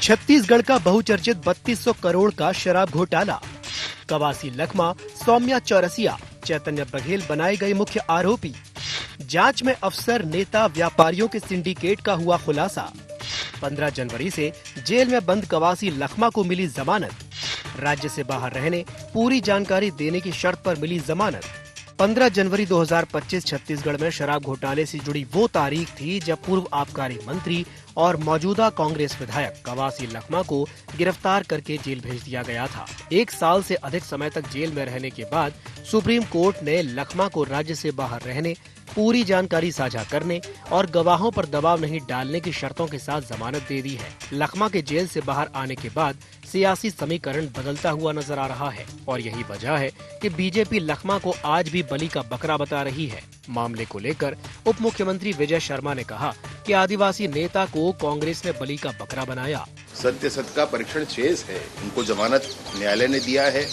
छत्तीसगढ़ का बहुचर्चित 3200 करोड़ का शराब घोटाला। कवासी लखमा, सौम्या चौरसिया, चैतन्य बघेल बनाए गए मुख्य आरोपी। जांच में अफसर, नेता, व्यापारियों के सिंडिकेट का हुआ खुलासा। 15 जनवरी से जेल में बंद कवासी लखमा को मिली जमानत। राज्य से बाहर रहने, पूरी जानकारी देने की शर्त पर मिली जमानत। 15 जनवरी 2025 छत्तीसगढ़ में शराब घोटाले से जुड़ी वो तारीख थी जब पूर्व आबकारी मंत्री और मौजूदा कांग्रेस विधायक कवासी लखमा को गिरफ्तार करके जेल भेज दिया गया था। 1 साल से अधिक समय तक जेल में रहने के बाद सुप्रीम कोर्ट ने लखमा को राज्य से बाहर रहने, पूरी जानकारी साझा करने और गवाहों पर दबाव नहीं डालने की शर्तों के साथ जमानत दे दी है। लखमा के जेल से बाहर आने के बाद सियासी समीकरण बदलता हुआ नजर आ रहा है और यही वजह है कि बीजेपी लखमा को आज भी बलि का बकरा बता रही है। मामले को लेकर उप मुख्यमंत्री विजय शर्मा ने कहा कि आदिवासी नेता को कांग्रेस ने बलि का बकरा बनाया। सत्य सत्य का परीक्षण शेष है। उनको जमानत न्यायालय ने दिया है,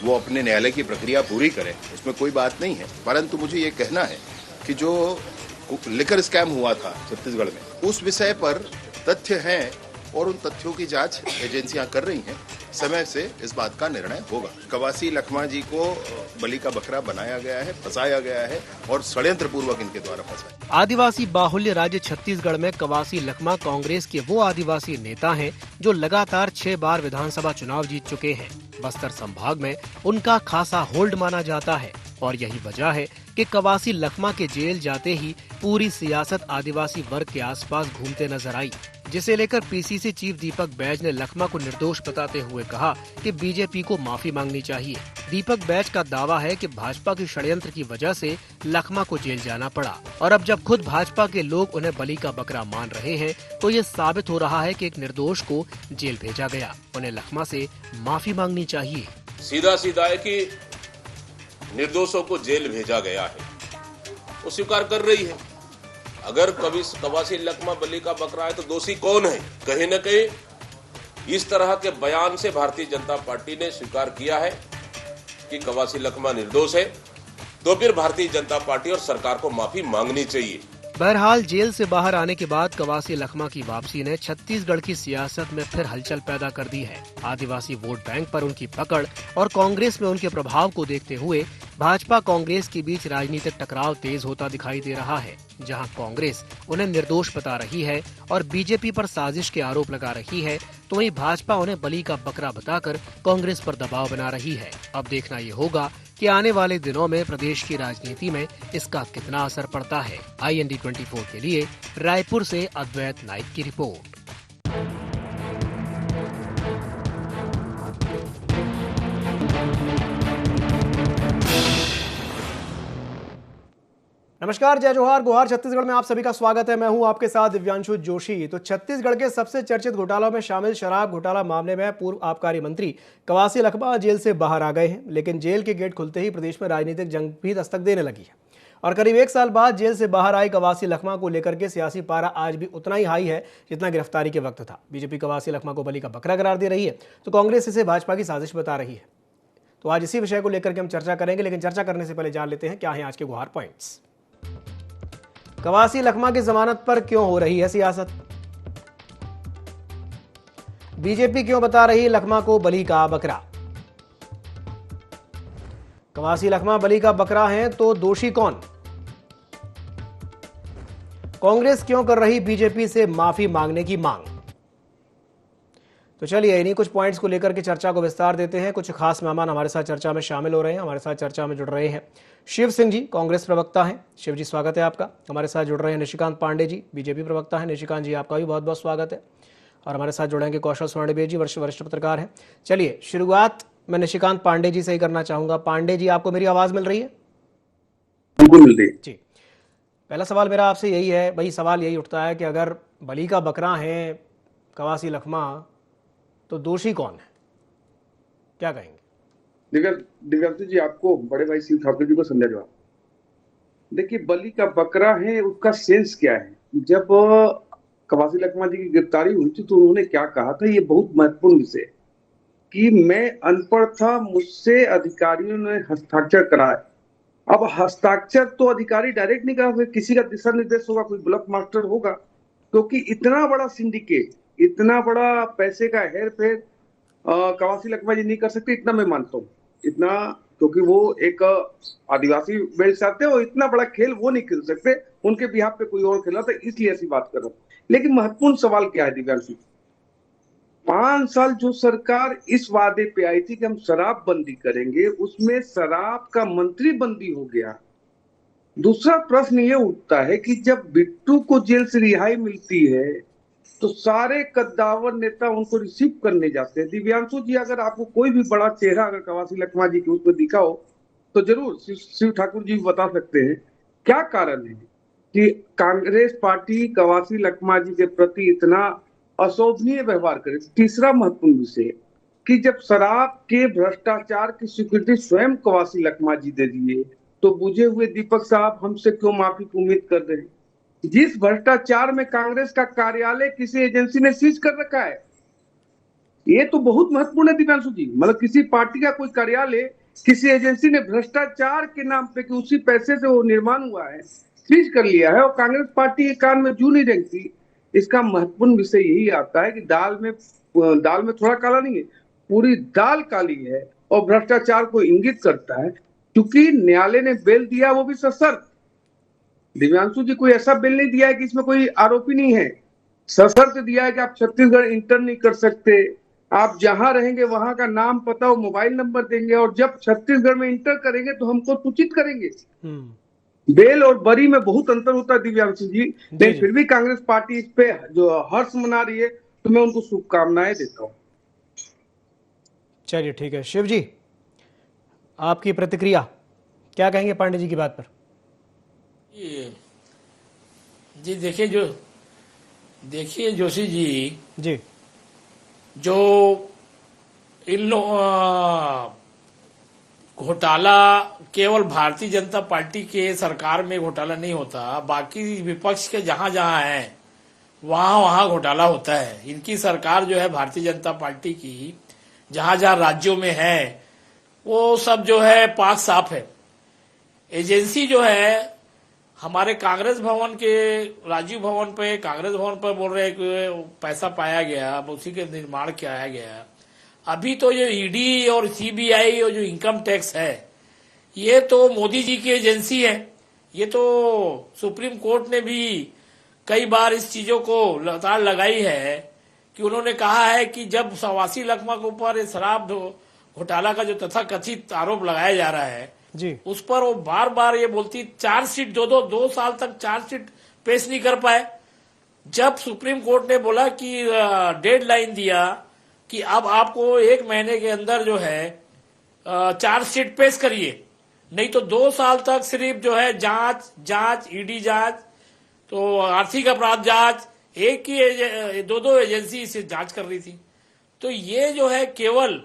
वो अपने न्यायालय की प्रक्रिया पूरी करें, उसमें कोई बात नहीं है। परंतु मुझे ये कहना है कि जो लिकर स्कैम हुआ था छत्तीसगढ़ में, उस विषय पर तथ्य हैं और उन तथ्यों की जांच एजेंसियां कर रही हैं। समय से इस बात का निर्णय होगा। कवासी लखमा जी को बलि का बकरा बनाया गया है, फंसाया गया है और षड्यंत्र पूर्वक इनके द्वारा फंसाया। आदिवासी बाहुल्य राज्य छत्तीसगढ़ में कवासी लखमा कांग्रेस के वो आदिवासी नेता हैं जो लगातार 6 बार विधानसभा चुनाव जीत चुके हैं। बस्तर संभाग में उनका खासा होल्ड माना जाता है और यही वजह है कि कवासी लखमा के जेल जाते ही पूरी सियासत आदिवासी वर्ग के आसपास घूमते नजर आई, जिसे लेकर पीसीसी चीफ दीपक बैज ने लखमा को निर्दोष बताते हुए कहा कि बीजेपी को माफी मांगनी चाहिए। दीपक बैज का दावा है कि भाजपा की षड्यंत्र की वजह से लखमा को जेल जाना पड़ा और अब जब खुद भाजपा के लोग उन्हें बलि का बकरा मान रहे हैं तो ये साबित हो रहा है कि एक निर्दोष को जेल भेजा गया। उन्हें लखमा से माफी मांगनी चाहिए। सीधा सीधा है कि निर्दोषों को जेल भेजा गया है, वो स्वीकार कर रही है। अगर कभी कवासी लखमा बलि का बकरा है तो दोषी कौन है? कहीं न कहीं इस तरह के बयान से भारतीय जनता पार्टी ने स्वीकार किया है कि कवासी लखमा निर्दोष है, तो फिर भारतीय जनता पार्टी और सरकार को माफी मांगनी चाहिए। बहरहाल जेल से बाहर आने के बाद कवासी लखमा की वापसी ने छत्तीसगढ़ की सियासत में फिर हलचल पैदा कर दी है। आदिवासी वोट बैंक पर उनकी पकड़ और कांग्रेस में उनके प्रभाव को देखते हुए भाजपा कांग्रेस के बीच राजनीतिक टकराव तेज होता दिखाई दे रहा है। जहां कांग्रेस उन्हें निर्दोष बता रही है और बीजेपी पर साजिश के आरोप लगा रही है, तो वहीं भाजपा उन्हें बलि का बकरा बताकर कांग्रेस पर दबाव बना रही है। अब देखना ये होगा कि आने वाले दिनों में प्रदेश की राजनीति में इसका कितना असर पड़ता है। IND 24 के लिए रायपुर से अद्वैत नाइक की रिपोर्ट। नमस्कार, जय जोहार, गुहार। छत्तीसगढ़ में आप सभी का स्वागत है। मैं हूं आपके साथ दिव्यांशु जोशी। तो छत्तीसगढ़ के सबसे चर्चित घोटालों में शामिल शराब घोटाला मामले में पूर्व आबकारी मंत्री कवासी लखमा जेल से बाहर आ गए हैं, लेकिन जेल के गेट खुलते ही प्रदेश में राजनीतिक जंग भी दस्तक देने लगी है और करीब 1 साल बाद जेल से बाहर आई कवासी लखमा को लेकर के सियासी पारा आज भी उतना ही हाई है जितना गिरफ्तारी के वक्त था। बीजेपी कवासी लखमा को बलि का बकरा करार दे रही है तो कांग्रेस इसे भाजपा की साजिश बता रही है। तो आज इसी विषय को लेकर के हम चर्चा करेंगे, लेकिन चर्चा करने से पहले जान लेते हैं क्या है आज के गुहार पॉइंट्स। कवासी लखमा की जमानत पर क्यों हो रही है सियासत? बीजेपी क्यों बता रही लखमा को बलि का बकरा? कवासी लखमा बलि का बकरा हैं तो दोषी कौन? कांग्रेस क्यों कर रही बीजेपी से माफी मांगने की मांग? तो चलिए इन्हीं कुछ पॉइंट्स को लेकर के चर्चा को विस्तार देते हैं। कुछ खास मेहमान हमारे साथ चर्चा में शामिल हो रहे हैं। हमारे साथ चर्चा में जुड़ रहे हैं शिव सिंह जी, कांग्रेस प्रवक्ता हैं। शिव जी, स्वागत है आपका। हमारे साथ जुड़ रहे हैं निशिकांत पांडे जी, बीजेपी प्रवक्ता हैं। निशिकांत जी, आपका भी बहुत बहुत स्वागत है। और हमारे साथ जुड़ेंगे कौशल स्वर्णबेर जी, वरिष्ठ पत्रकार हैं। चलिए शुरुआत मैं निशिकांत पांडे जी से ही करना चाहूंगा। पांडे जी, आपको मेरी आवाज मिल रही है? बिल्कुल मिल रही है जी। पहला सवाल मेरा आपसे यही है, वही सवाल यही उठता है कि अगर बलि का बकरा है कवासी लखमा तो दोषी कौन है? क्या कहेंगे? दिव्यांशु जी, आपको बड़े भाई शिव ठाकुर जी को समझा जवाब। देखिए, बलि का बकरा है, उसका सेंस क्या है? जब कवासी लखमा जी की गिरफ्तारी हुई थी तो उन्होंने क्या कहा था, ये बहुत महत्वपूर्ण विषय है कि मैं अनपढ़ था, मुझसे अधिकारियों ने हस्ताक्षर कराए। अब हस्ताक्षर तो अधिकारी डायरेक्ट नहीं करा, किसी का दिशा निर्देश होगा, कोई ब्लॉक मास्टर होगा, क्योंकि इतना बड़ा सिंडिकेट इतना बड़ा पैसे का हेर फेर कवासी लखमा जी नहीं कर सकते, इतना मैं मानता हूँ। इतना, क्योंकि वो एक आदिवासी बेल्ट से आते हैं और इतना बड़ा खेल वो नहीं खेल सकते, उनके बिहाफ पे कोई और खेला था, इसलिए ऐसी बात कर रहा हूँ। लेकिन महत्वपूर्ण सवाल क्या है दिव्यांशु, 5 साल जो सरकार इस वादे पे आई थी कि हम शराब बंदी करेंगे, उसमें शराब का मंत्री बंदी हो गया। दूसरा प्रश्न ये उठता है कि जब बिट्टू को जेल से रिहाई मिलती है तो सारे कद्दावर नेता उनको रिसीव करने जाते हैं। दिव्यांशु जी, अगर आपको कोई भी बड़ा चेहरा अगर कवासी लखमा जी के उसमें दिखा हो तो जरूर शिव ठाकुर जी बता सकते हैं क्या कारण है कि कांग्रेस पार्टी कवासी लखमा जी के प्रति इतना अशोभनीय व्यवहार करे। तीसरा महत्वपूर्ण विषय कि जब शराब के भ्रष्टाचार की स्वीकृति स्वयं कवासी लखमा जी दे दिए तो बुझे हुए दीपक साहब हमसे क्यों माफी की उम्मीद कर रहे हैं? जिस भ्रष्टाचार में कांग्रेस का कार्यालय किसी एजेंसी ने सीज कर रखा है, ये तो बहुत महत्वपूर्ण है दिव्यांशु जी। मतलब किसी पार्टी का कोई कार्यालय किसी एजेंसी ने भ्रष्टाचार के नाम पे कि उसी पैसे से वो निर्माण हुआ है, सीज कर लिया है और कांग्रेस पार्टी के कान में जू नहीं रेंगती। इसका महत्वपूर्ण विषय यही आता है कि दाल में थोड़ा काला नहीं है, पूरी दाल काली है और भ्रष्टाचार को इंगित करता है। क्योंकि न्यायालय ने बेल दिया, वो भी सशर्त। दिव्यांशु जी, कोई ऐसा बिल नहीं दिया है कि इसमें कोई आरोपी नहीं है, सशर्त दिया है कि आप छत्तीसगढ़ इंटर नहीं कर सकते, आप जहां रहेंगे वहां का नाम पता और मोबाइल नंबर देंगे और जब छत्तीसगढ़ में इंटर करेंगे तो हमको सूचित करेंगे। बेल और बरी में बहुत अंतर होता है दिव्यांशु जी, लेकिन फिर भी कांग्रेस पार्टी इस पे जो हर्ष मना रही है तो मैं उनको शुभकामनाएं देता हूँ। चलिए ठीक है, शिव जी आपकी प्रतिक्रिया क्या कहेंगे पांडे जी की बात पर? जी देखिए जोशी जी, जो इन घोटाला केवल भारतीय जनता पार्टी के सरकार में घोटाला नहीं होता, बाकी विपक्ष के जहां जहां है वहां घोटाला होता है। इनकी सरकार जो है भारतीय जनता पार्टी की जहां जहां राज्यों में है वो सब जो है पाक साफ है। एजेंसी जो है हमारे कांग्रेस भवन के राजीव भवन पे, कांग्रेस भवन पर बोल रहे हैं कि पैसा पाया गया, उसी के निर्माण किया गया। अभी तो जो ईडी और सीबीआई और जो इनकम टैक्स है ये तो मोदी जी की एजेंसी है। ये तो सुप्रीम कोर्ट ने भी कई बार इस चीजों को लगातार लगाई है कि उन्होंने कहा है कि जब कवासी लखमा के ऊपर शराब घोटाला का जो तथाकथित आरोप लगाया जा रहा है जी, उस पर वो बार बार ये बोलती चार्जशीट दो साल तक चार्जशीट पेश नहीं कर पाए। जब सुप्रीम कोर्ट ने बोला कि डेडलाइन दिया कि अब आपको 1 महीने के अंदर जो है चार्जशीट पेश करिए, नहीं तो 2 साल तक सिर्फ जो है जांच ईडी जांच, तो आर्थिक अपराध जांच, एक ही दो एजेंसी इसे जांच कर रही थी। तो ये जो है केवल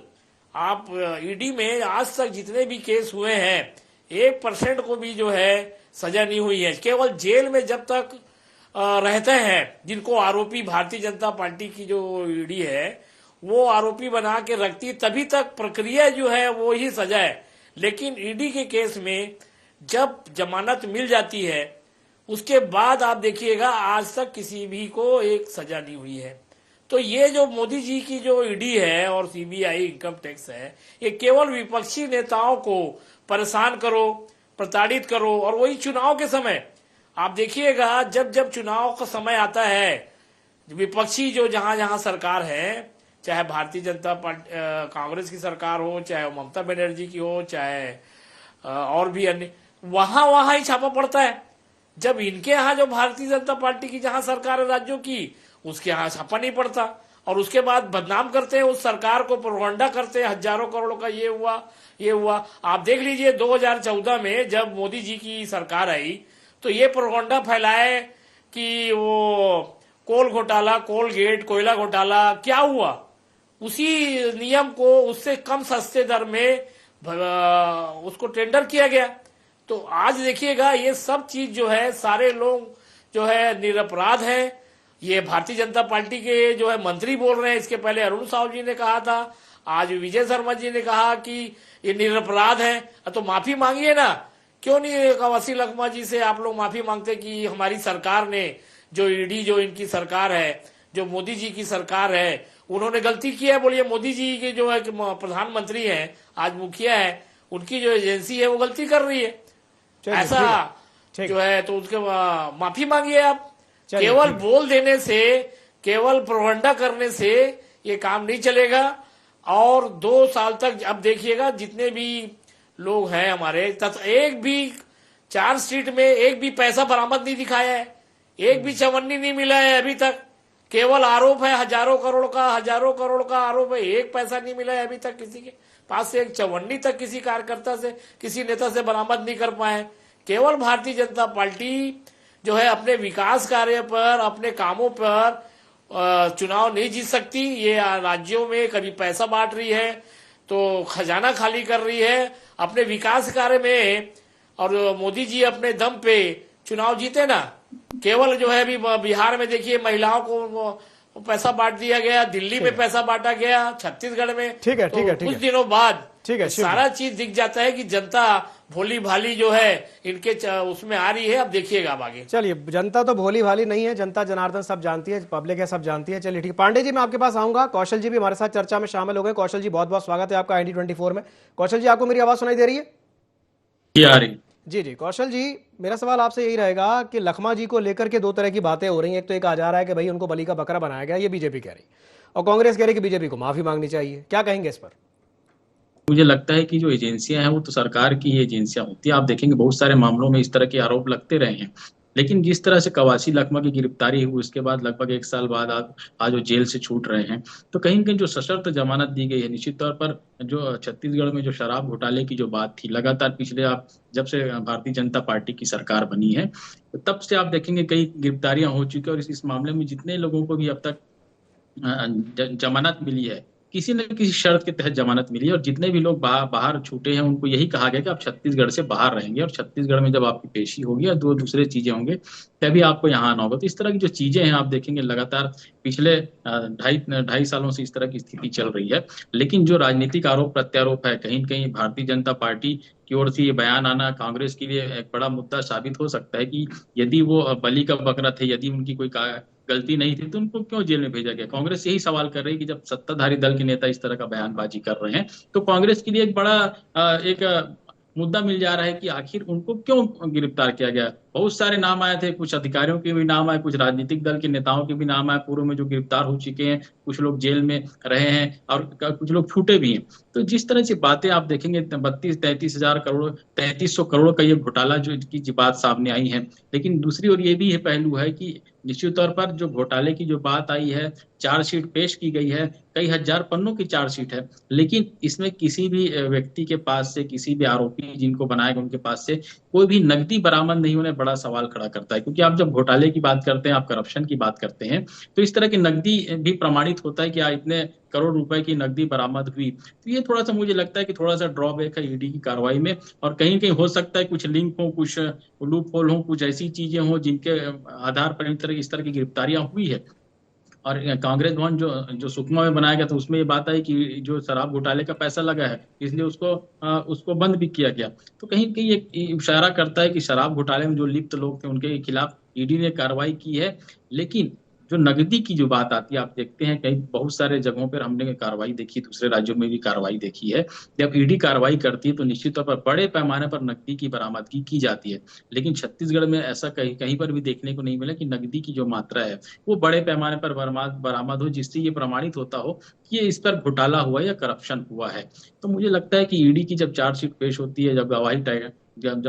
आप ईडी में आज तक जितने भी केस हुए हैं 1% को भी जो है सजा नहीं हुई है। केवल जेल में जब तक रहते हैं जिनको आरोपी भारतीय जनता पार्टी की जो ईडी है वो आरोपी बना के रखती, तभी तक प्रक्रिया जो है वो ही सजा है। लेकिन ईडी के केस में जब जमानत मिल जाती है उसके बाद आप देखिएगा आज तक किसी भी को एक सजा नहीं हुई है। तो ये जो मोदी जी की जो ईडी है और सीबीआई इनकम टैक्स है, ये केवल विपक्षी नेताओं को परेशान करो, प्रताड़ित करो। और वही चुनाव के समय आप देखिएगा, जब जब चुनाव का समय आता है, विपक्षी जो जहां जहां सरकार है, चाहे भारतीय जनता पार्टी कांग्रेस की सरकार हो, चाहे ममता बनर्जी की हो, चाहे और भी अन्य, वहां ही छापा पड़ता है। जब इनके यहाँ जो भारतीय जनता पार्टी की जहां सरकार है राज्यों की, उसके यहाँ छापा नहीं पड़ता और उसके बाद बदनाम करते हैं उस सरकार को, प्रोपगंडा करते हैं हजारों करोड़ों का ये हुआ। आप देख लीजिए 2014 में जब मोदी जी की सरकार आई तो ये प्रोपगंडा फैलाए कि वो कोल घोटाला, कोल गेट, कोयला घोटाला क्या हुआ, उसी नियम को उससे कम सस्ते दर में उसको टेंडर किया गया। तो आज देखिएगा ये सब चीज जो है, सारे लोग जो है निरपराध हैं। ये भारतीय जनता पार्टी के जो है मंत्री बोल रहे हैं, इसके पहले अरुण साहू जी ने कहा था, आज विजय शर्मा जी ने कहा कि ये निरपराध है। तो माफी मांगिए ना, क्यों नहीं कवासी लखमा जी से आप लोग माफी मांगते कि हमारी सरकार ने जो ईडी जो इनकी सरकार है जो मोदी जी की सरकार है उन्होंने गलती की है। बोलिए मोदी जी के जो है प्रधानमंत्री हैं, आज मुखिया है, उनकी जो एजेंसी है वो गलती कर रही है ऐसा ठीक जो है, तो उसके माफी मांगिए आप। चलिए, केवल ठीक है। बोल देने से, केवल प्रोपगेंडा करने से ये काम नहीं चलेगा। और 2 साल तक अब देखिएगा जितने भी लोग हैं हमारे, एक भी चार्जशीट में एक भी पैसा बरामद नहीं दिखाया है, एक भी चवन्नी नहीं मिला है अभी तक। केवल आरोप है हजारों करोड़ का आरोप है, एक पैसा नहीं मिला है अभी तक किसी के पास से, एक चवन्नी तक किसी कार्यकर्ता से, किसी नेता से बरामद नहीं कर पाए। केवल भारतीय जनता पार्टी जो है अपने विकास कार्य पर, अपने कामों पर चुनाव नहीं जीत सकती। ये राज्यों में कभी पैसा बांट रही है तो खजाना खाली कर रही है अपने विकास कार्य में, और मोदी जी अपने दम पे चुनाव जीते ना। केवल जो है अभी बिहार में देखिए महिलाओं को पैसा बांट दिया गया, दिल्ली में पैसा बांटा गया, छत्तीसगढ़ में। ठीक है, तो ठीक है, ठीक कुछ है। दिनों बाद ठीक है, सारा चीज दिख जाता है कि जनता भोली भाली जो है इनके उसमें आ रही है। अब देखिएगा अब आगे। चलिए, जनता तो भोली भाली नहीं है, जनता जनार्दन सब जानती है, पब्लिक है सब जानती है। चलिए ठीक है, पांडे जी मैं आपके पास आऊंगा। कौशल जी भी हमारे साथ चर्चा में शामिल हो गए। कौशल जी बहुत बहुत स्वागत है आपका ID24 में। कौशल जी आपको मेरी आवाज सुनाई दे रही है? आ रही। जी जी, कौशल जी मेरा सवाल आपसे यही रहेगा कि लखमा जी को लेकर के 2 तरह की बातें हो रही हैं। एक तो एक आ जा रहा है कि भाई उनको बलि का बकरा बनाया गया, ये बीजेपी कह रही, और कांग्रेस कह रही कि बीजेपी को माफी मांगनी चाहिए। क्या कहेंगे इस पर? मुझे लगता है कि जो एजेंसियां हैं वो तो सरकार की ही एजेंसियां होती है। आप देखेंगे बहुत सारे मामलों में इस तरह के आरोप लगते रहे हैं, लेकिन जिस तरह से कवासी लखमा की गिरफ्तारी हुई उसके बाद लगभग 1 साल बाद आज वो जेल से छूट रहे हैं, तो कहीं न कहीं जो सशर्त जमानत दी गई है, निश्चित तौर पर जो छत्तीसगढ़ में जो शराब घोटाले की जो बात थी लगातार पिछले, आप जब से भारतीय जनता पार्टी की सरकार बनी है तब से आप देखेंगे कई गिरफ्तारियां हो चुकी है, और इस मामले में जितने लोगों को भी अब तक जमानत मिली है, किसी न किसी शर्त के तहत जमानत मिली है, और जितने भी लोग बाहर छूटे हैं उनको यही कहा गया कि आप छत्तीसगढ़ से बाहर रहेंगे, और छत्तीसगढ़ में जब आपकी पेशी होगी या दूसरे चीजें होंगे तभी आपको यहाँ आना होगा। तो इस तरह की जो चीजें हैं आप देखेंगे लगातार पिछले 2.5 सालों से इस तरह की स्थिति चल रही है। लेकिन जो राजनीतिक आरोप प्रत्यारोप है, कहीं न कहीं भारतीय जनता पार्टी की ओर से ये बयान आना कांग्रेस के लिए एक बड़ा मुद्दा साबित हो सकता है कि यदि वो बलि का बकरा थे, यदि उनकी कोई गलती नहीं थी तो उनको क्यों जेल में भेजा गया। कांग्रेस यही सवाल कर रही है कि जब सत्ताधारी दल के नेता इस तरह का बयानबाजी कर रहे हैं तो कांग्रेस के लिए एक बड़ा मुद्दा मिल जा रहा है कि आखिर उनको क्यों गिरफ्तार किया गया। बहुत सारे नाम आए थे, कुछ अधिकारियों के भी नाम आए, कुछ राजनीतिक दल के नेताओं के भी नाम आए पूर्व में जो गिरफ्तार हो चुके हैं, कुछ लोग जेल में रहे हैं और कुछ लोग छूटे भी हैं। तो जिस तरह से बातें आप देखेंगे 3300 करोड़ का ये घोटाला जो की बात सामने आई है, लेकिन दूसरी ओर ये भी है पहलू है कि निश्चित तौर पर जो घोटाले की जो बात आई है, चार्जशीट पेश की गई है, कई हजार पन्नों की चार्जशीट है, लेकिन इसमें किसी भी व्यक्ति के पास से, किसी भी आरोपी जिनको बनाया गया उनके पास से कोई भी नकदी बरामद नहीं होने बड़ा सवाल खड़ा करता है। क्योंकि आप जब घोटाले की बात करते हैं, आप करप्शन की बात करते हैं, तो इस तरह की नकदी भी प्रमाणित होता है कि इतने करोड़ रुपए की नकदी बरामद हुई। तो ये थोड़ा सा मुझे लगता है कि थोड़ा सा ड्रॉबैक है ईडी की कार्रवाई में, और कहीं कहीं हो सकता है कुछ लिंक हो, कुछ लूप होल हो, कुछ ऐसी चीजें हो जिनके आधार पर इस तरह की गिरफ्तारियां हुई है। और कांग्रेस भवन जो सुकमा में बनाया गया था उसमें ये बात आई कि जो शराब घोटाले का पैसा लगा है इसलिए उसको बंद भी किया गया। तो कहीं कहीं एक इशारा करता है कि शराब घोटाले में जो लिप्त लोग थे उनके खिलाफ ईडी ने कार्रवाई की है। लेकिन जो नकदी की जो बात आती है, आप देखते हैं कई बहुत सारे जगहों पर हमने कार्रवाई देखी, दूसरे राज्यों में भी कार्रवाई देखी है। जब ईडी कार्रवाई करती है तो निश्चित तौर पर बड़े पैमाने पर नकदी की बरामदगी की जाती है, लेकिन छत्तीसगढ़ में ऐसा कहीं पर भी देखने को नहीं मिला कि नकदी की जो मात्रा है वो बड़े पैमाने पर बरामद हो, जिससे ये प्रमाणित होता हो कि ये इस पर घोटाला हुआ या करप्शन हुआ है। तो मुझे लगता है कि ईडी की जब चार्जशीट पेश होती है, जब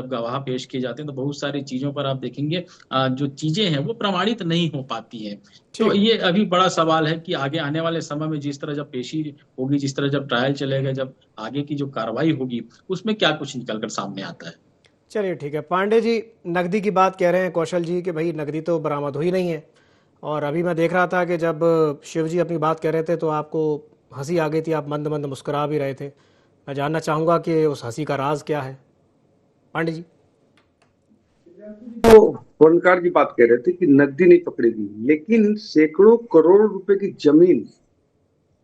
गवाह पेश किए जाते हैं, तो बहुत सारी चीजों पर आप देखेंगे जो चीजें हैं वो प्रमाणित नहीं हो पाती हैं। तो ये अभी बड़ा सवाल है कि आगे आने वाले समय में जिस तरह जब पेशी होगी, जिस तरह जब ट्रायल चलेगा, जब आगे की जो कार्रवाई होगी उसमें क्या कुछ निकलकर सामने आता है। चलिए ठीक है, पांडे जी नकदी की बात कह रहे हैं कौशल जी कि भाई नकदी तो बरामद हुई नहीं है, और अभी मैं देख रहा था कि जब शिव जी अपनी बात कह रहे थे तो आपको हंसी आ गई थी, आप मंद मंद मुस्कुरा भी रहे थे। मैं जानना चाहूँगा कि उस हंसी का राज क्या है पांडे जी? तो फनकार जी बात कह रहे थे कि नकदी नहीं पकड़ेगी, लेकिन सैकड़ों करोड़ रुपए की जमीन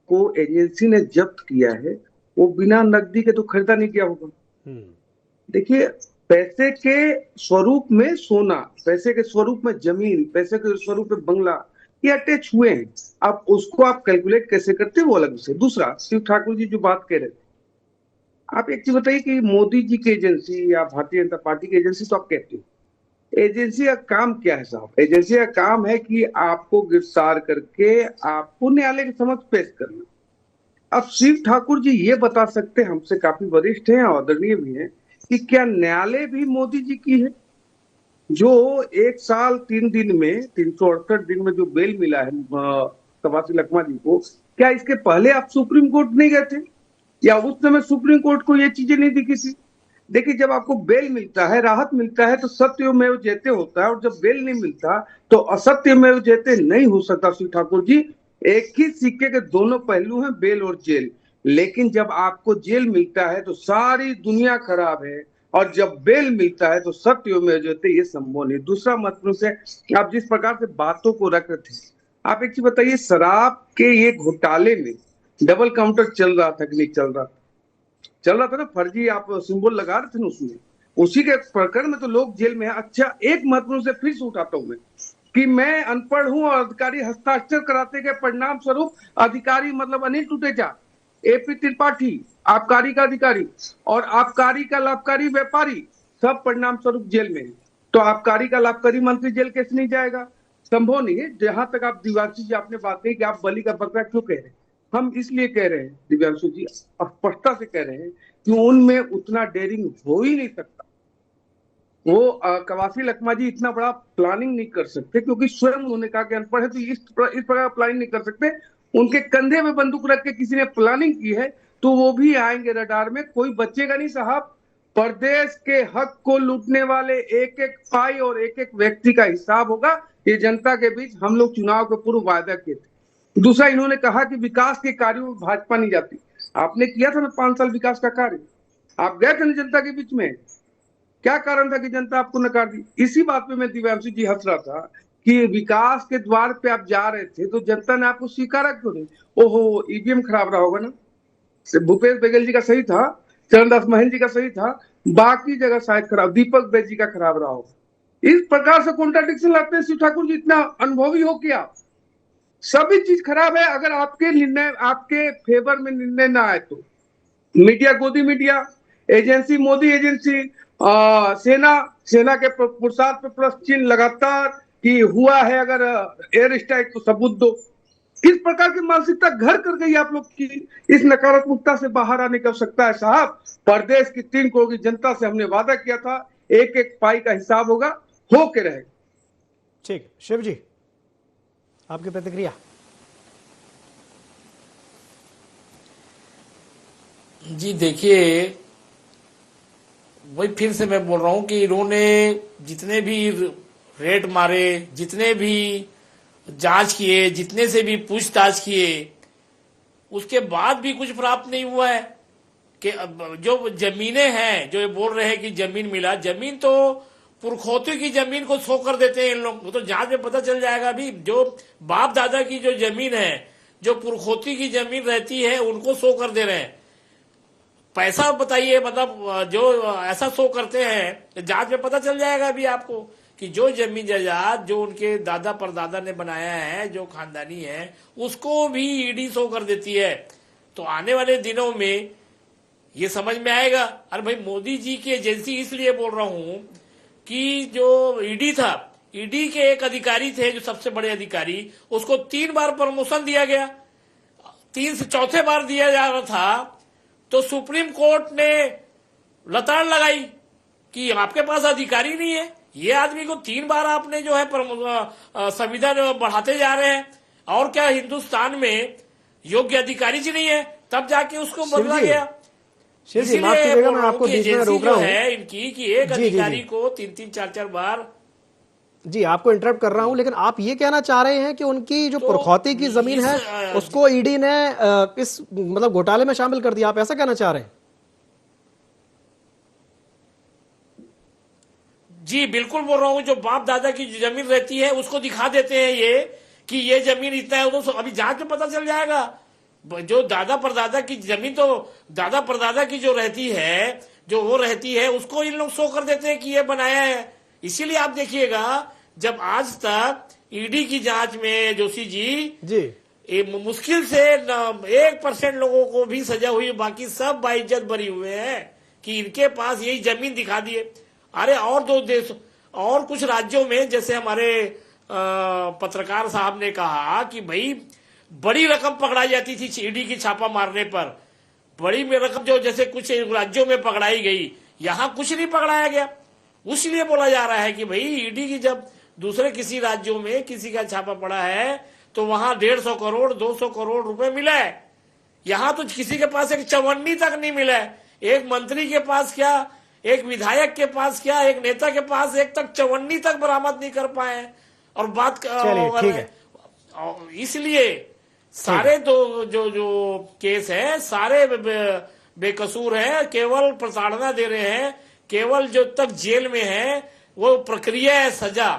को एजेंसी ने जब्त किया है, वो बिना नकदी के तो खरीदा नहीं किया होगा। देखिए, पैसे के स्वरूप में सोना, पैसे के स्वरूप में जमीन, पैसे के स्वरूप में बंगला, ये अटैच हुए हैं। अब उसको आप कैलकुलेट कैसे करते हैं वो अलग से। दूसरा, शिव ठाकुर जी जो बात कह रहे थे, आप एक चीज बताइए कि मोदी जी की एजेंसी या भारतीय जनता पार्टी की एजेंसी, तो आप कहते हैं एजेंसी का काम क्या है साहब? एजेंसी का काम है कि आपको गिरफ्तार करके आपको न्यायालय के समक्ष पेश करना। अब शिव ठाकुर जी ये बता सकते हैं, हमसे काफी वरिष्ठ हैं और आदरणीय भी हैं, कि क्या न्यायालय भी मोदी जी की है? जो 1 साल 3 दिन में, 368 दिन में जो बेल मिला है कवासी लखमा जी को, क्या इसके पहले आप सुप्रीम कोर्ट नहीं गए थे? या उस समय सुप्रीम कोर्ट को ये चीजें नहीं दिखी थी? देखिए, जब आपको बेल मिलता है, राहत मिलता है, तो सत्यमेव जयते होता है, और जब बेल नहीं मिलता तो असत्यमेव जयते नहीं हो सकता। श्री ठाकुर जी, एक ही सिक्के के दोनों पहलू हैं, बेल और जेल। लेकिन जब आपको जेल मिलता है तो सारी दुनिया खराब है, और जब बेल मिलता है तो सत्यमेव जयते, ये संभव नहीं। दूसरा मतलब से आप जिस प्रकार से बातों को रख रहे थे, आप एक चीज बताइए, शराब के ये घोटाले में डबल काउंटर चल रहा था कि नहीं चल रहा था? चल रहा था ना, फर्जी आप सिंबल लगा रहे थे ना उसमें। उसी के प्रकरण में तो लोग जेल में है। अच्छा, एक महत्वपूर्ण से फिर से उठाता हूं मैं, कि मैं अनपढ़ हूं और अधिकारी हस्ताक्षर कराते के परिणाम स्वरूप, अधिकारी मतलब अनिल टुटेजा, एपी त्रिपाठी आबकारी का अधिकारी और आबकारी का लाभकारी व्यापारी, सब परिणाम स्वरूप जेल में है। तो आबकारी का लाभकारी मंत्री जेल कैसे नहीं जाएगा? संभव नहीं है। जहां तक आप दिवासी जी आपने बात कही कि आप बलि का बकरा क्यों कह रहे हैं, हम इसलिए कह रहे हैं दिव्यांशु जी, स्पष्टता से कह रहे हैं कि उनमें उतना डेयरिंग हो ही नहीं सकता। वो कवासी लखमा जी इतना बड़ा प्लानिंग नहीं कर सकते, क्योंकि स्वयं उन्होंने कहा कि अनपढ़ है, तो इस प्रकार प्लानिंग नहीं कर सकते। उनके कंधे में बंदूक रख के किसी ने प्लानिंग की है तो वो भी आएंगे रडार में। कोई बचेगा नहीं साहब। प्रदेश के हक को लूटने वाले एक एक पाई और एक एक व्यक्ति का हिसाब होगा। ये जनता के बीच हम लोग चुनाव के पूर्व वायदा किए थे। दूसरा, इन्होंने कहा कि विकास के कार्यों में भाजपा नहीं जाती। आपने किया था ना 5 साल विकास का कार्य, आप गए थे ना जनता के बीच में? क्या कारण था कि जनता आपको नकार दी? इसी बात पे मैं दिव्यांशु जी हंस रहा था कि विकास के द्वार पे आप जा रहे थे तो जनता ने आपको स्वीकारा क्यों नहीं? ओहो, ईवीएम खराब रहा होगा ना। भूपेश बघेल जी का सही था, चरणदास महल जी का सही था, बाकी जगह शायद खराब, दीपक बैज जी का खराब रहा हो। इस प्रकार से कॉन्ट्राडिक्शन लाते हैं शिव ठाकुर जी। इतना अनुभवी हो क्या? सभी चीज खराब है। अगर आपके निर्णय, आपके फेवर में निर्णय ना आए तो मीडिया, गोदी मीडिया, एजेंसी, मोदी एजेंसी, सेना के पुरस्कार पे प्लस चिन्ह लगातार कि हुआ है, अगर एयर स्ट्राइक तो सबूत दो। इस प्रकार की मानसिकता घर कर गई आप लोग की। इस नकारात्मकता से बाहर आने की आवश्यकता है साहब। प्रदेश की 3 करोड़ की जनता से हमने वादा किया था, एक एक पाई का हिसाब होगा, हो के रहेगा। ठीक, शिव जी आपकी प्रतिक्रिया। जी देखिए, वही फिर से मैं बोल रहा हूं कि इन्होंने जितने भी रेड मारे, जितने भी जांच किए, जितने से भी पूछताछ किए, उसके बाद भी कुछ प्राप्त नहीं हुआ है। कि जो जमीनें हैं, जो ये बोल रहे हैं कि जमीन मिला, जमीन तो पुरखौती की जमीन को शो कर देते हैं इन लोग। वो तो जांच में पता चल जाएगा। अभी जो बाप दादा की जो जमीन है, जो पुरखौती की जमीन रहती है, उनको शो कर दे रहे हैं। पैसा बताइए, मतलब जो ऐसा शो करते हैं, जांच में पता चल जाएगा अभी आपको कि जो जमीन जायदाद जो उनके दादा परदादा ने बनाया है, जो खानदानी है, उसको भी ईडी शो कर देती है। तो आने वाले दिनों में ये समझ में आएगा। अरे भाई, मोदी जी की एजेंसी इसलिए बोल रहा हूं कि जो ईडी था, ईडी के एक अधिकारी थे जो सबसे बड़े अधिकारी, उसको 3 बार प्रमोशन दिया गया, 3 से चौथे बार दिया जा रहा था तो सुप्रीम कोर्ट ने लताड़ लगाई कि आपके पास अधिकारी नहीं है। ये आदमी को 3 बार आपने जो है संविदा बढ़ाते जा रहे हैं, और क्या हिंदुस्तान में योग्य अधिकारी जी नहीं है? तब जाके उसको बदला गया। शिव जी माफ कीजिएगा, मैं आपको बीच में रोक रहा हूं। है इनकी कि एक अधिकारी को 3-3, 4-4 बार। जी आपको इंटरप्ट कर रहा हूं, लेकिन आप ये कहना चाह रहे हैं कि उनकी जो पुरखौती की जमीन है उसको ईडी ने इस मतलब घोटाले में शामिल कर दिया, आप ऐसा कहना चाह रहे हैं? जी बिल्कुल बोल रहा हूं। जो बाप दादा की जमीन रहती है उसको दिखा देते हैं ये कि ये जमीन इतना है। तो अभी जांच में पता चल जाएगा। जो दादा परदादा की जमीन, तो दादा परदादा की जो रहती है, जो वो रहती है, उसको इन लोग शो कर देते हैं कि ये बनाया है। इसीलिए आप देखिएगा, जब आज तक ईडी की जांच में जोशी जी मुश्किल से 1% लोगों को भी सजा हुई, बाकी सब बाइज्जत बरी हुए हैं कि इनके पास यही जमीन दिखा दिए। अरे और दो देश और कुछ राज्यों में, जैसे हमारे पत्रकार साहब ने कहा कि भाई बड़ी रकम पकड़ाई जाती थी ईडी की छापा मारने पर, बड़ी रकम जो जैसे कुछ राज्यों में पकड़ाई गई, यहां कुछ नहीं पकड़ाया गया। उसलिए बोला जा रहा है कि भाई ईडी की जब दूसरे किसी राज्यों में किसी का छापा पड़ा है तो वहां 150 करोड़ 200 करोड़ रुपए मिला है, यहां तो किसी के पास एक चवन्नी तक नहीं मिला है। एक मंत्री के पास क्या, एक विधायक के पास क्या, एक नेता के पास एक तक चवन्नी तक बरामद नहीं कर पाए। और बात ठीक है, इसलिए सारे तो जो केस है सारे बेकसूर है, केवल प्रताड़ना दे रहे हैं, केवल जो तक जेल में है वो प्रक्रिया है सजा,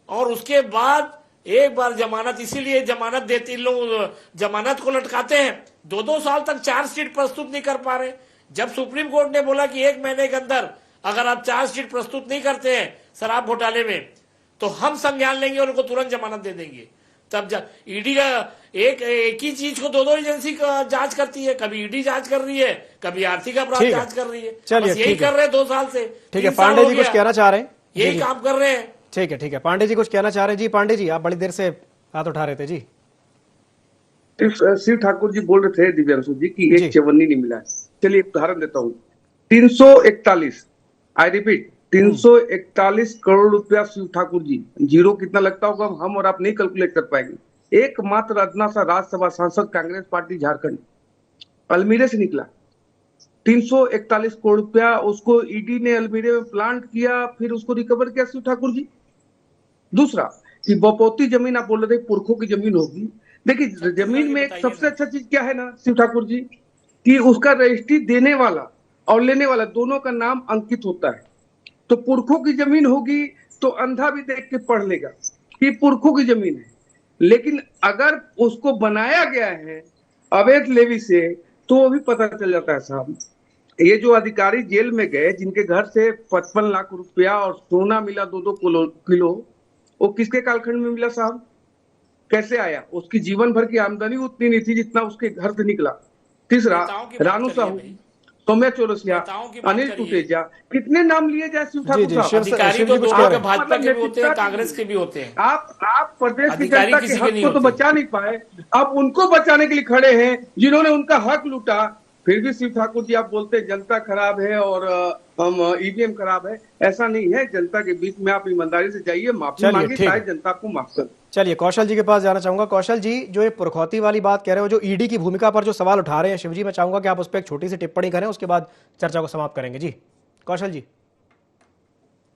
और उसके बाद एक बार जमानत, इसीलिए जमानत देते लोग जमानत को लटकाते हैं। 2-2 साल तक चार्जशीट प्रस्तुत नहीं कर पा रहे। जब सुप्रीम कोर्ट ने बोला कि 1 महीने के अंदर अगर आप चार्जशीट प्रस्तुत नहीं करते हैं शराब घोटाले में तो हम संज्ञान लेंगे और उनको तुरंत जमानत दे देंगे, तब ईडी का एक ही चीज को 2 एजेंसी जांच करती है, कभी ईडी जांच कर रही है, कभी आर्थिक अपराध जांच कर रही है। चलिए, यही कर रहे हैं 2 साल से। ठीक है, पांडे जी कुछ कहना चाह रहे हैं, यही काम कर रहे हैं। ठीक है, पांडे जी कुछ कहना चाह रहे हैं। जी पांडे जी, आप बड़ी देर से हाथ उठा रहे थे जी। शिव ठाकुर जी बोल रहे थे दिव्यांशु जी की एक चवन्नी नहीं मिला है। चलिए एक उदाहरण देता हूँ। 341, आई रिपीट 341 करोड़ रुपया शिव ठाकुर जी, जीरो कितना लगता होगा हम और आप नहीं कैलकुलेट कर पाएंगे। एकमात्र अदना सा राज्यसभा सांसद कांग्रेस पार्टी झारखंड अलमीरे से निकला, 341 करोड़ रुपया उसको ईडी ने अलमीरे में प्लांट किया, फिर उसको रिकवर किया शिव ठाकुर जी। दूसरा कि बपौती जमीन आप बोल रहे थे पुरखों की जमीन होगी, देखिए जमीन में एक सबसे अच्छा चीज क्या है ना शिव ठाकुर जी, कि उसका रजिस्ट्री देने वाला और लेने वाला दोनों का नाम अंकित होता है। तो पुरखों की जमीन होगी तो अंधा भी देख के पढ़ लेगा कि पुरखों की जमीन है, लेकिन अगर उसको बनाया गया है अवैध लेवी से तो वो भी पता चल जाता है साहब। ये जो अधिकारी जेल में गए जिनके घर से 55 लाख रुपया और सोना मिला 2-2 किलो, वो किसके कालखंड में मिला साहब, कैसे आया? उसकी जीवन भर की आमदनी उतनी नहीं थी जितना उसके घर से निकला। तीसरा रानू साहू, सौम्या चौरसिया, अनिल टुटेजा, कितने नाम लिए जाए शिव ठाकुर साहब? अधिकारी तो दोनों के भाजपा के भी होते हैं, कांग्रेस के भी होते हैं। आप प्रदेश की जनता के हक को तो बचा नहीं पाए, आप उनको बचाने के लिए खड़े हैं जिन्होंने उनका हक लूटा। फिर भी शिव ठाकुर जी आप बोलते हैं जनता खराब है और हम ईवीएम खराब है। ऐसा नहीं है, जनता के बीच में आप ईमानदारी से जाइए, माफी मांगिए, शायद जनता आपको माफ कर। चलिए कौशल जी के पास जाना चाहूंगा। कौशल जी, जो ये पुरखौती वाली बात कह रहे हो, जो ईडी की भूमिका पर जो सवाल उठा रहे हैं शिवजी, मैं चाहूंगा कि आप उस पर एक छोटी सी टिप्पणी करें, उसके बाद चर्चा को समाप्त करेंगे। जी कौशल जी।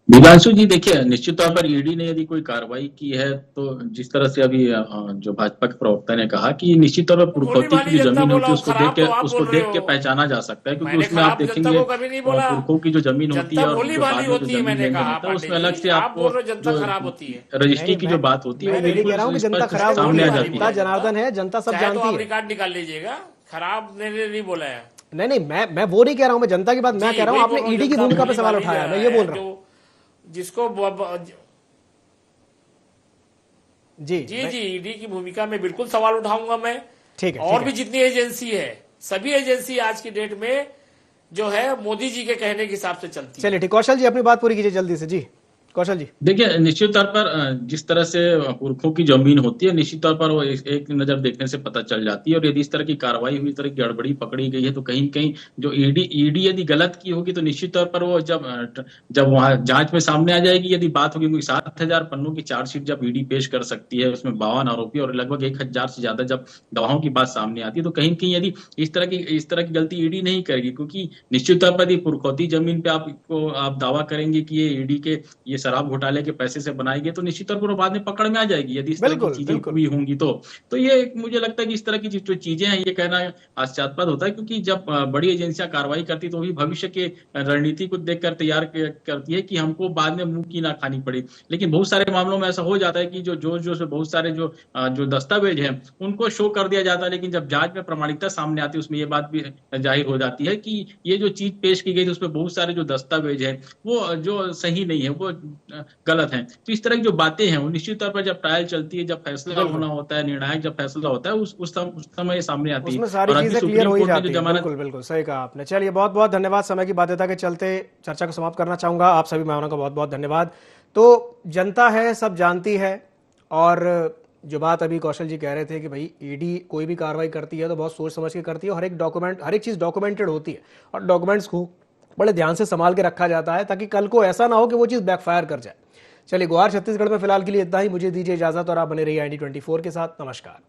दिव्यांशु जी, देखिए निश्चित तौर पर ईडी ने यदि कोई कार्रवाई की है तो जिस तरह से अभी जो भाजपा के प्रवक्ता ने कहा कि निश्चित तौर पर पुरखौती की जो जमीन होती है उसको देख के पहचाना जा सकता है, क्योंकि उसमें आप देखेंगे पुरखों की जो जमीन होती है और उसमें अलग से आपको रजिस्ट्री की जो बात होती है वो सामने आ जाती है। जनार्दन है, जनता सब जानती है। रिकॉर्ड निकाल लीजिएगा, खराब नहीं बोला है। नहीं, मैं वो नहीं कह रहा हूं, मैं जनता की बात मैं कह रहा हूं। आपने ईडी की भूमिका पर सवाल उठाया, मैं ये बोल रहा हूं। जिसको जी ईडी की भूमिका में बिल्कुल सवाल उठाऊंगा मैं। ठीक है, और भी जितनी एजेंसी है, सभी एजेंसी आज की डेट में जो है मोदी जी के कहने के हिसाब से चलती है। चलिए ठीक, कौशल जी अपनी बात पूरी कीजिए जल्दी से। जी कौशल जी। देखिए निश्चित तौर पर जिस तरह से पुरखों की जमीन होती है, निश्चित तौर पर वो एक नजर देखने से पता चल जाती है। और यदि इस तरह की कार्रवाई हुई, इस तरह की गड़बड़ी पकड़ी गई है तो कहीं कहीं जो ईडी यदि गलत की होगी तो निश्चित तौर पर वो जब वहां जांच में सामने आ जाएगी, यदि बात होगी 7,000 पन्नों की चार्जशीट जब ईडी पेश कर सकती है, उसमें 52 आरोपी और लगभग 1,000 से ज्यादा जब गवाहों की बात सामने आती है, तो कहीं कहीं यदि इस तरह की गलती ईडी नहीं करेगी, क्योंकि निश्चित तौर पर पुरखौती जमीन पे आप दावा करेंगे कि ये ईडी के ये शराब घोटाले के पैसे से बनाई गई, तो निश्चित तौर पर बाद में पकड़ में आ जाएगी यदि इस तरह की चीजें हुई होंगी तो ये मुझे लगता है कि इस तरह की जो चीजें हैं ये कहना आश्चर्यास्पद होता है, क्योंकि जब बड़ी एजेंसियां कार्रवाई करती तो भी भविष्य के रणनीति को देखकर तैयार करती है कि हमको बाद में मुंह की ना खानी पड़े। लेकिन बहुत सारे मामलों में ऐसा हो जाता है कि जो बहुत सारे जो दस्तावेज हैं उनको शो कर दिया जाता है, लेकिन जब जांच में प्रामाणिकता सामने आती है उसमें ये बात भी जाहिर हो जाती है कि ये जो चीज पेश की गई थी उसमें बहुत सारे जो दस्तावेज है वो जो सही नहीं है, वो गलत हैं। तो इस तरह की जो बातें हैं वो निश्चित तौर पर जब ट्रायल चलती है, जब फैसला होना होता है, निर्णायक जब फैसला होता है, उस समय सामने आती है। उसमें सारी और अभी चीजें क्लियर सुप्रीम हो ही कोर्ट ने जाती जो है। जमानत बिल्कुल बिल्कुल सही कहा आपने। चलिए बहुत बहुत धन्यवाद। समय की बाध्यता के चलते चर्चा को समाप्त करना चाहूंगा। आप सभी मेहमानों का बहुत बहुत धन्यवाद। तो जनता है, सब जानती है, और जो बात अभी कौशल जी कह रहे थे कि भाई ईडी कोई भी कार्रवाई करती है तो बहुत सोच समझ के करती है, और हर एक चीज डॉक्यूमेंटेड होती है, और डॉक्यूमेंट्स को बड़े ध्यान से संभाल के रखा जाता है ताकि कल को ऐसा ना हो कि वो चीज बैकफायर कर जाए। चलिए, गुहार छत्तीसगढ़ में फिलहाल के लिए इतना ही। मुझे दीजिए इजाजत और आप बने रहिए IND24 के साथ। नमस्कार।